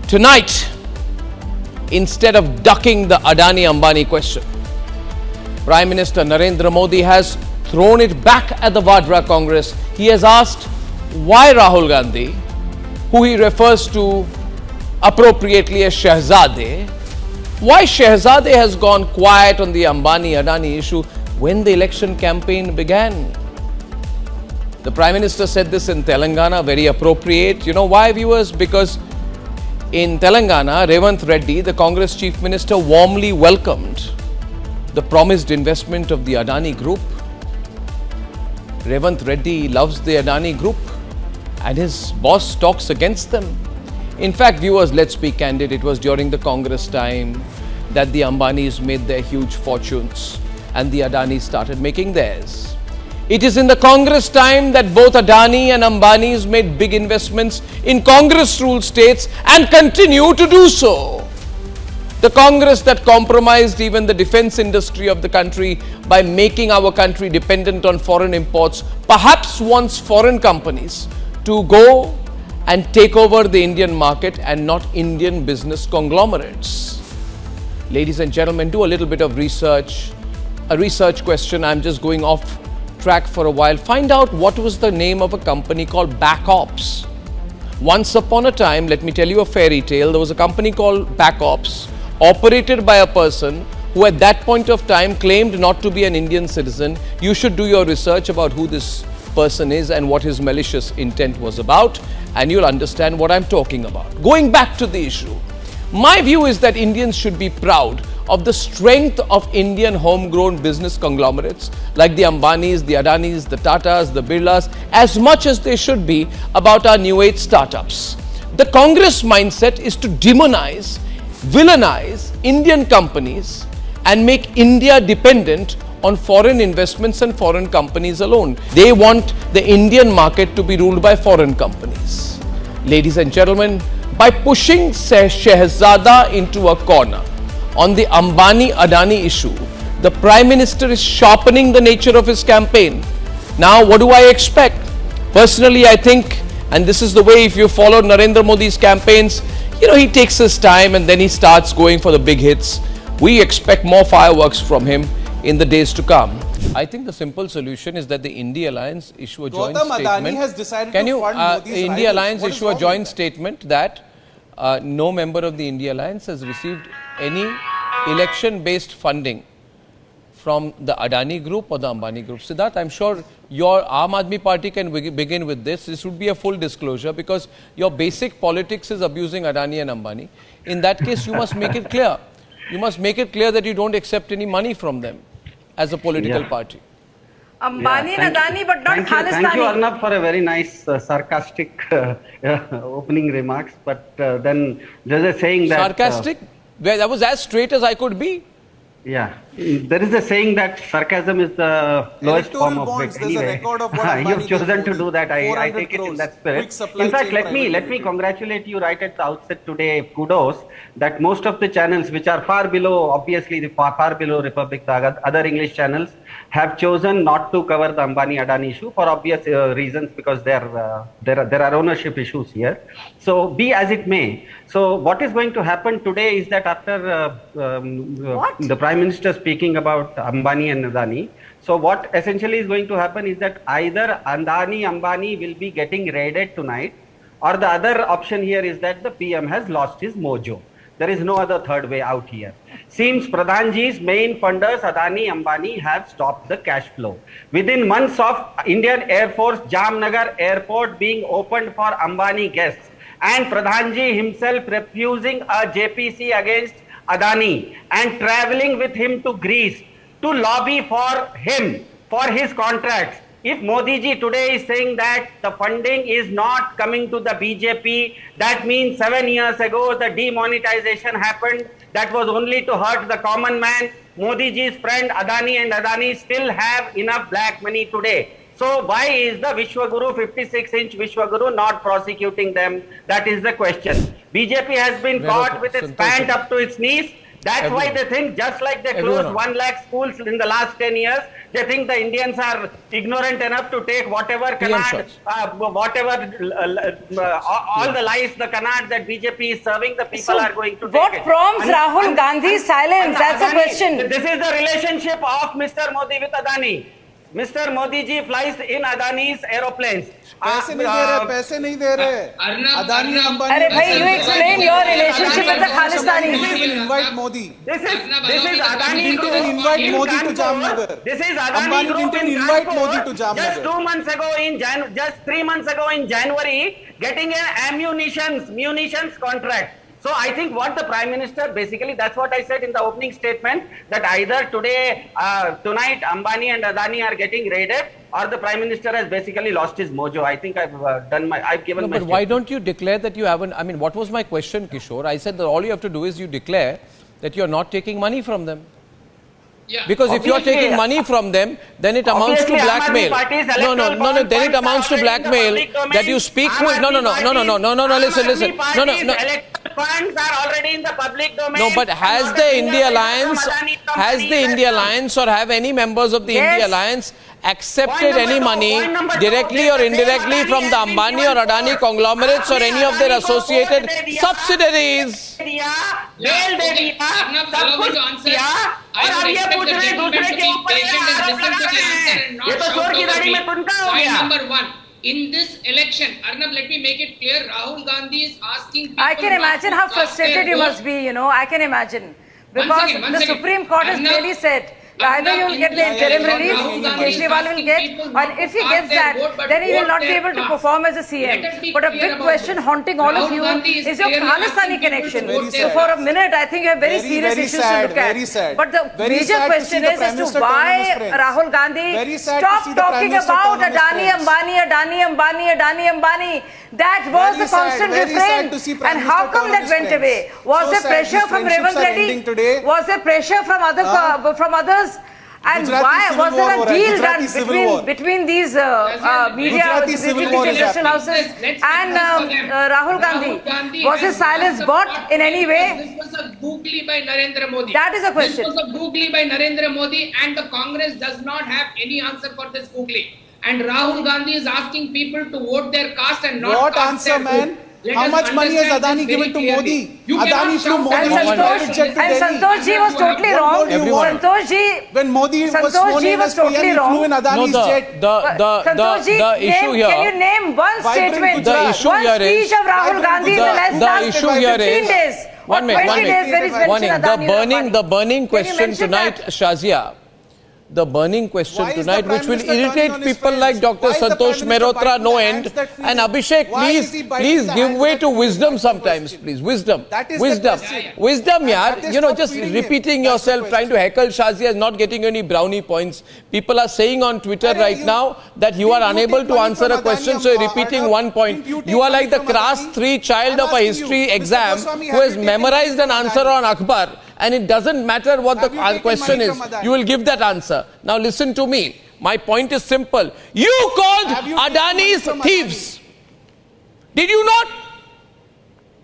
Tonight, instead of ducking the Adani-Ambani question, Prime Minister Narendra Modi has thrown it back at the Vadra Congress. He has asked why Rahul Gandhi, who he refers to appropriately as shehzade, why shehzade has gone quiet on the Ambani-Adani issue when the election campaign began. The Prime Minister said this in Telangana, very appropriate. You know why, viewers? Because in Telangana, Revanth Reddy, the Congress Chief Minister, warmly welcomed the promised investment of the Adani Group. Revanth Reddy loves the Adani Group and his boss talks against them. In fact, viewers, let's be candid, it was during the Congress time that the Ambanis made their huge fortunes and the Adanis started making theirs. It is in the Congress time that both Adani and Ambanis made big investments in Congress-ruled states and continue to do so. The Congress that compromised even the defense industry of the country by making our country dependent on foreign imports, perhaps wants foreign companies to go and take over the Indian market and not Indian business conglomerates. Ladies and gentlemen, do a little bit of research. A research question, I'm just going off track for a while. Find out what was the name of a company called Back Ops. Once upon a time, let me tell you a fairy tale, there was a company called Back Ops, operated by a person who at that point of time claimed not to be an Indian citizen. You should do your research about who this person is and what his malicious intent was about, and you'll understand what I'm talking about. Going back to the issue, my view is that Indians should be proud of the strength of Indian homegrown business conglomerates like the Ambanis, the Adanis, the Tatas, the Birlas, as much as they should be about our new age startups. The Congress mindset is to demonize, villainize Indian companies and make India dependent on foreign investments and foreign companies alone. They want the Indian market to be ruled by foreign companies. Ladies and gentlemen, by pushing Shehzada into a corner on the Ambani-Adani issue, the Prime Minister is sharpening the nature of his campaign. Now, what do I expect? Personally, I think, and this is the way if you follow Narendra Modi's campaigns, you know, he takes his time and then he starts going for the big hits. We expect more fireworks from him in the days to come. I think the simple solution is that the India Alliance issue a joint statement. Adani has decided to fund Modi's India rivals. Alliance What is issue a wrong joint with that? statement that no member of the India Alliance has received any election-based funding from the Adani Group or the Ambani Group. Siddharth, I'm sure your Aam Aadmi Party can begin with this. This would be a full disclosure because your basic politics is abusing Adani and Ambani. In that case, you must make it clear. You must make it clear that you don't accept any money from them as a political party. Ambani and Adani, but not Khalistani. Thank you, Arnab, for a very nice sarcastic opening remarks. But then there's a saying that... Sarcastic? That was as straight as I could be. Yeah, there is a saying that sarcasm is the lowest form of wit. There's a record of what Ambani You've chosen to did. do that. I take it in crores. that spirit. Quick supply In fact, chain let me congratulate you right at the outset today. Kudos that most of the channels which are far below, obviously the far below Republic, the other English channels, have chosen not to cover the Ambani-Adani issue for obvious reasons because there are ownership issues here. So be as it may. So what is going to happen today is that after the Prime Minister speaking about Ambani and Adani, so what essentially is going to happen is that either Adani-Ambani will be getting raided tonight, or the other option here is that the PM has lost his mojo. There is no other third way out here. Seems Pradhanji's main funders, Adani-Ambani, have stopped the cash flow. Within months of Indian Air Force Jamnagar Airport being opened for Ambani guests, and Pradhanji himself refusing a JPC against Adani and traveling with him to Greece to lobby for him, for his contracts. If Modi ji today is saying that the funding is not coming to the BJP, that means 7 years ago the demonetization happened. That was only to hurt the common man. Modi ji's friend Adani and Adani still have enough black money today. So why is the Vishwaguru, 56-inch Vishwaguru, not prosecuting them? That is the question. BJP has been caught with its pant up to its knees. That's why they think, just like they closed 1 lakh schools in the last 10 years, they think the Indians are ignorant enough to take whatever canard, all the lies, the canard that BJP is serving, the people are going to take What it. prompts Rahul Gandhi's silence? That's the question. This is the relationship of Mr. Modi with Adani. Mr. Modi ji flies in Adani's aeroplanes. पैसे नहीं दे रहे अदानी अंबानी अरे भाई, you explain your relationship with the Khalistanis. They will invite Modi. This is Adani Didn't group even invite in Modi to Kanpur. Jamnagar. This is Adani Ambani group didn't in invite Kanpur. Modi to Jamnagar. Just 2 months ago just 3 months ago in January, getting an munitions contract. So I think what the Prime Minister, basically that's what I said in the opening statement, that either tonight Ambani and Adani are getting raided, or the Prime Minister has basically lost his mojo. I think I've given my But statement. why don't you declare that you haven't? I mean, what was my question, Kishore? I said that all you have to do is you declare that you're not taking money from them. Yeah. Because if you're Obviously, taking money from them, then it amounts to Obviously, blackmail. Aam Aadmi Party's No, electoral then it bonds amounts to are already in the blackmail public domain. that you speak Aam with. No, listen. Aam Aadmi Party's electoral funds are already in the public domain. No, but has the India Alliance, or have any members of the Yes. India Alliance accepted Point number any two, money point number two, directly or the indirectly same from the Adani Ambani has or been Adani given conglomerates or any of their Adani को associated vote दे दिया, subsidiaries? Bell दे दिया, Arnab, सब allow me कुछ to answer. किया, I और would अब ये expect पूछ the रहे हैं gentleman दूसरे to के be ऊपर ये patient and आरोप listen लगा to the रहे answer हैं। and not ये तो shout चोर की over दाढ़ी me. में तुनका हो Point गया। number 1. In this election, Arnab, let me make it clear, Rahul Gandhi is asking people I can not imagine to how cast frustrated their you vote. must be, I can imagine. Because One the second. Supreme Court has Arnab, clearly said that either you will get the interim relief, Kejriwal will get, and if he gets that, then he will not be able to perform as a CM. But a big question haunting all of you is your Khalistani connection. So for a minute, I think you have very serious issues to look at. Very sad. But the Very major sad to question see the is Prime as Minister to turn on why his friends. Rahul Gandhi Very sad to stop see the Prime talking Minister about turn on his Adani-Ambani. That was Very the constant sad, very sad refrain. to see Prime And how Minister come turn on that his went friends. away? Was So there sad, pressure these from friendships Revanth are ending Reddy? today. Was there pressure from others? And Gujarati why civil was war there हो a रहा है, deal Gujarati done civil war. between these media Gujarati civil war is international happening. houses Let's and take this for them. Rahul Gandhi? Was his has silence won the bought court in any case. way? This was a googly by Narendra Modi. That is a question. This was a googly by Narendra Modi, and the Congress does not have any answer for this googly. And Rahul Gandhi is asking people to vote their caste and not What cast answer, their man? vote. Let How us much money has understand Adani this given to very Modi? clearly. You Adani cannot flew shout Modi And over on me. private jet to and Delhi. Santosh ji was totally wrong. Everyone. Santosh ji, When Modi was Santosh sworn ji in was as PM, totally he wrong. flew in Adani's jet. Santosh ji, the issue can you here, name one Vibrant statement, Gujarat. The issue one here is- speech of Rahul Vibrant Gandhi in the Gujarat. last The issue here 15 is- days or One minute, 20 days where he's one mentioned minute. Adani The burning Can you question mention tonight, that? Shazia. The burning question Why is the tonight, Prime which will Minister turning irritate on his people friends? like Dr. Why is the Santosh Prime Minister Mehrotra biting no the end. hands that feed And him? Abhishek, Why is he biting please the give hands way that to feed him? wisdom That's the sometimes, question. please. Wisdom. That is the Wisdom. question. Wisdom, And yaar. that is You know, not just feeding him. repeating That's the yourself, trying to heckle Shazia is not getting any brownie points. People are saying on Twitter Arey, right you- now that you are didn't you unable take to money answer from a question, Adani, so you're repeating Arnab? one point. Didn't you take You are money like the from class Adani? 3 child I'm of a asking history you, Mr. exam Goswami, who have has you taken memorized money an from answer Adani? on Akbar, and it doesn't matter what Have the you taken question money is. from Adani? You will give that answer. Now listen to me. My point is simple. You called Have you taken money Adani's from thieves. Did you not?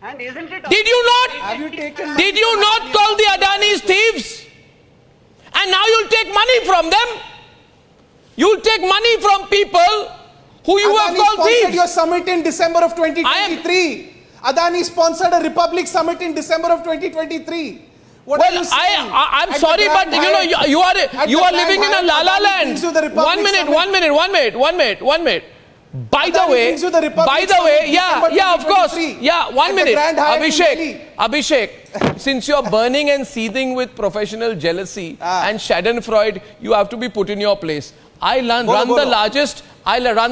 And isn't it? Did you not? Have you taken money Did you from not Adani? call the Adani's thieves? And now you'll take money from them? You'll take money from people who you have Adani called sponsored thieves? your summit in December of 2023. Adani sponsored a Republic Summit in December of 2023. What are Well, you saying? I'm At sorry, the but Grand you know, Hyatt- you at are the living in Grand a la la Hyatt, Adani land. brings you the Republic 1 minute, Summit. 1 minute, 1 minute, 1 minute, 1 minute. By the Adani way, brings you the Republic Summit, yeah, December yeah, of course, 2023. yeah, 1 At the minute. Grand Hyatt in Delhi. Abhishek, since you're burning and seething with professional jealousy and Schadenfreude, you have to be put in your place. I run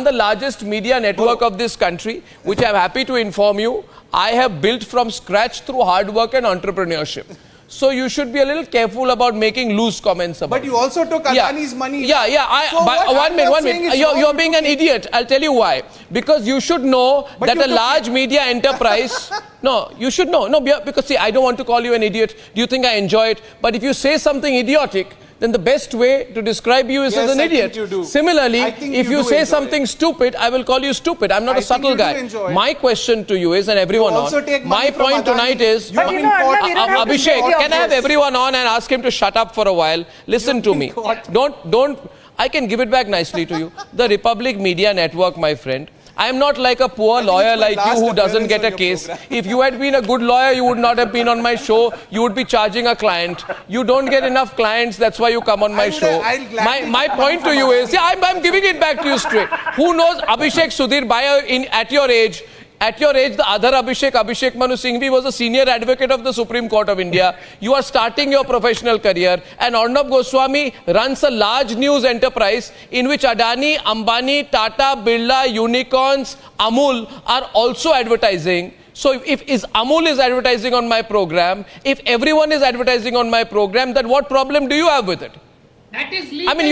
the largest media network of this country, which I'm happy to inform you, I have built from scratch through hard work and entrepreneurship. So you should be a little careful about making loose comments about But you also took Adani's money. Yeah. So what One I'm saying minute. is You're wrong. being an idiot. I'll tell you why. Because you should know But that you a took large media enterprise. No, you should know. No, because see, I don't want to call you an idiot. Do you think I enjoy it? But if you say something idiotic, then the best way to describe you is Yes, as an I idiot. think you do. Similarly, I think if you you do say enjoy something it. stupid, I will call you stupid. I'm not a I think subtle you do guy. enjoy it. My question to you is, and everyone also on, take my money from point Adani. tonight is, You But you know, import- Arnab, you don't have to Abhishek, say can I have this. everyone on and ask him to shut up for a while? Listen to me. what? Don't, I can give it back nicely to you. The Republic Media Network, my friend, I am not like a poor think lawyer it's my like you last who doesn't appearance get on a your case. program. If you had been a good lawyer, you would not have been on my show. You would be charging a client. You don't get enough clients, that's why you come on my show. I'll gladly My come point to from you Adani. is, yeah, I'm giving it back to you straight. Who knows, Abhishek Sudhir, at your age, the other Abhishek Manu Singhvi was a senior advocate of the Supreme Court of India. You are starting your professional career, and Arnab Goswami runs a large news enterprise in which Adani, Ambani, Tata, Birla, Unicorns, Amul are also advertising. So if Amul is advertising on my program, if everyone is advertising on my program, then what problem do you have with it? That is legal. I mean,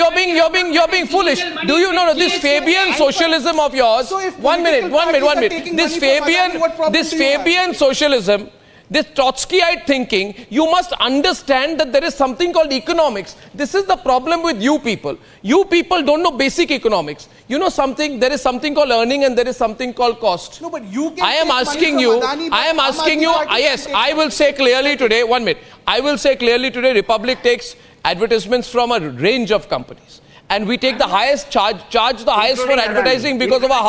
you're being foolish. Do you know this Fabian socialism of yours? So if One minute. political parties are taking This money from Adani, what problem this do you have? Fabian socialism, this Trotskyite thinking, you must understand that there is something called economics. This is the problem with you people. You people don't know basic economics. You know something, there is something called earning and there is something called cost. No, but you can I am take money asking from you, Adani, but I am Aam asking Aadmi you, Party yes, can take I will say clearly today, 1 minute, I will say clearly today, Republic takes advertisements from a range of companies. And we take the highest charge the highest for Including advertising Adani. because of our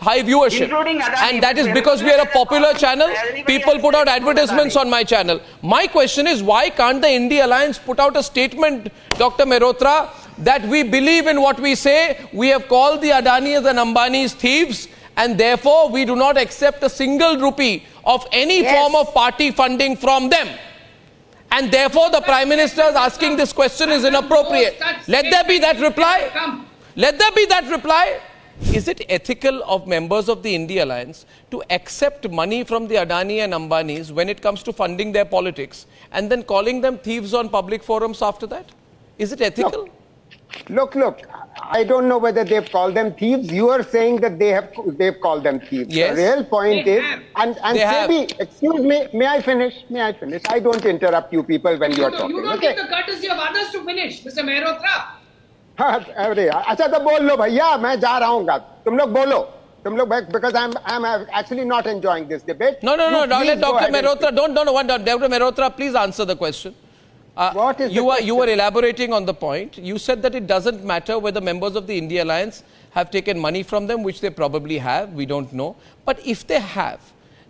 high viewership. Including Adani. And that is because we are a popular channel. People put out advertisements on my channel. My question is, why can't the India Alliance put out a statement, Dr. Mehrotra, that we believe in what we say? We have called the Adanis and Ambanis thieves, and therefore we do not accept a single rupee of any Yes. form of party funding from them. And therefore the Prime Minister is asking this question is inappropriate. Let there be that reply. Let there be that reply. Is it ethical of members of the India Alliance to accept money from the Adani and Ambanis when it comes to funding their politics and then calling them thieves on public forums after that? Is it ethical? Look, I don't know whether they've called them thieves. You are saying that they've called them thieves. Yes. The real point They is, have. and They have. Sebi, excuse me, may I finish? I don't interrupt you people when you're talking. You don't Okay? give the courtesy of others to finish, Mr. Mehrotra. अरे अच्छा तो बोल लो भैया मैं जा रहा हूँ तुम लोग बोलो तुम लोग because I'm actually not enjoying this debate. No, You let please go Dr. ahead and Mehrotra, Dr. Mehrotra, please answer the question. What is the you question? were elaborating on the point. You said that it doesn't matter whether members of the India Alliance have taken money from them, which they probably have. We don't know. But if they have,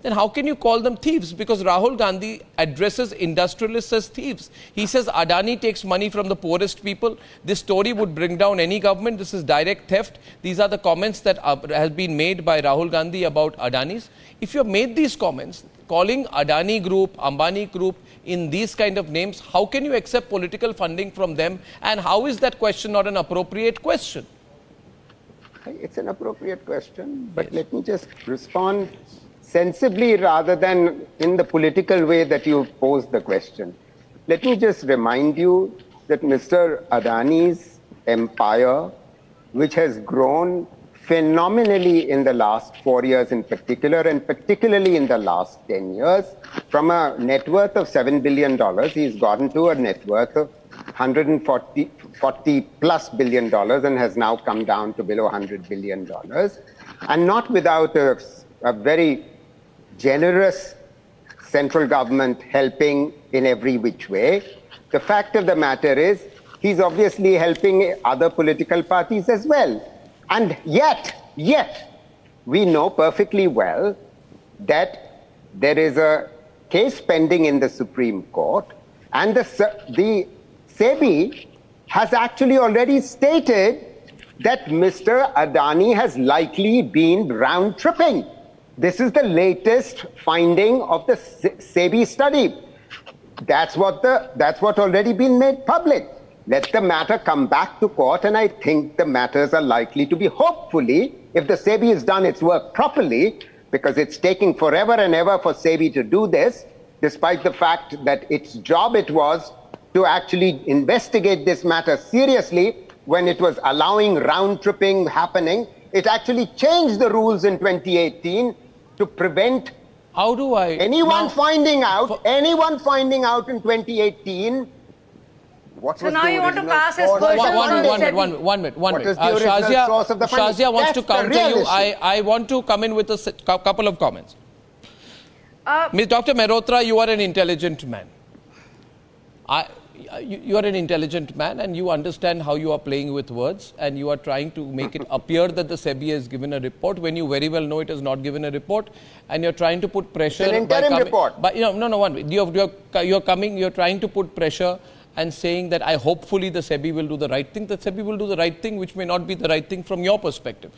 then how can you call them thieves? Because Rahul Gandhi addresses industrialists as thieves. He says Adani takes money from the poorest people. This story would bring down any government. This is direct theft. These are the comments that have been made by Rahul Gandhi about Adanis. If you have made these comments, calling Adani Group, Ambani Group in these kind of names, how can you accept political funding from them? And how is that question not an appropriate question? It's an appropriate question, but let me just respond sensibly rather than in the political way that you posed the question. Let me just remind you that Mr. Adani's empire, which has grown phenomenally in the last 4 years in particular, and particularly in the last 10 years, from a net worth of $7 billion, he's gotten to a net worth of 140 plus billion dollars and has now come down to below $100 billion, and not without a very generous central government helping in every which way. The fact of the matter is, he's obviously helping other political parties as well. And yet, we know perfectly well that there is a case pending in the Supreme Court, and the SEBI has actually already stated that Mr. Adani has likely been round tripping. This is the latest finding of the SEBI study. That's what already been made public. Let the matter come back to court, and I think the matters are likely to be, hopefully, if the SEBI has done its work properly, because it's taking forever and ever for SEBI to do this, despite the fact that its job it was to actually investigate this matter seriously when it was allowing round-tripping happening. It actually changed the rules in 2018 to prevent anyone finding out in 2018 What So was now the you want to original pass as source? questions One on minute, the one SEBI. minute, one minute, one What minute. is the original source of the funding? Shazia wants to That's the counter real you. issue. I want to come in with a couple of comments. Uh, Dr. Mehrotra, you are an intelligent man. You are an intelligent man and you understand how you are playing with words and you are trying to make it appear that the SEBI has given a report when you very well know it has not given a report, and you're trying to put pressure. It's an interim report. But one minute. You're trying to put pressure and saying that hopefully the SEBI will do the right thing. The SEBI will do the right thing, which may not be the right thing from your perspective.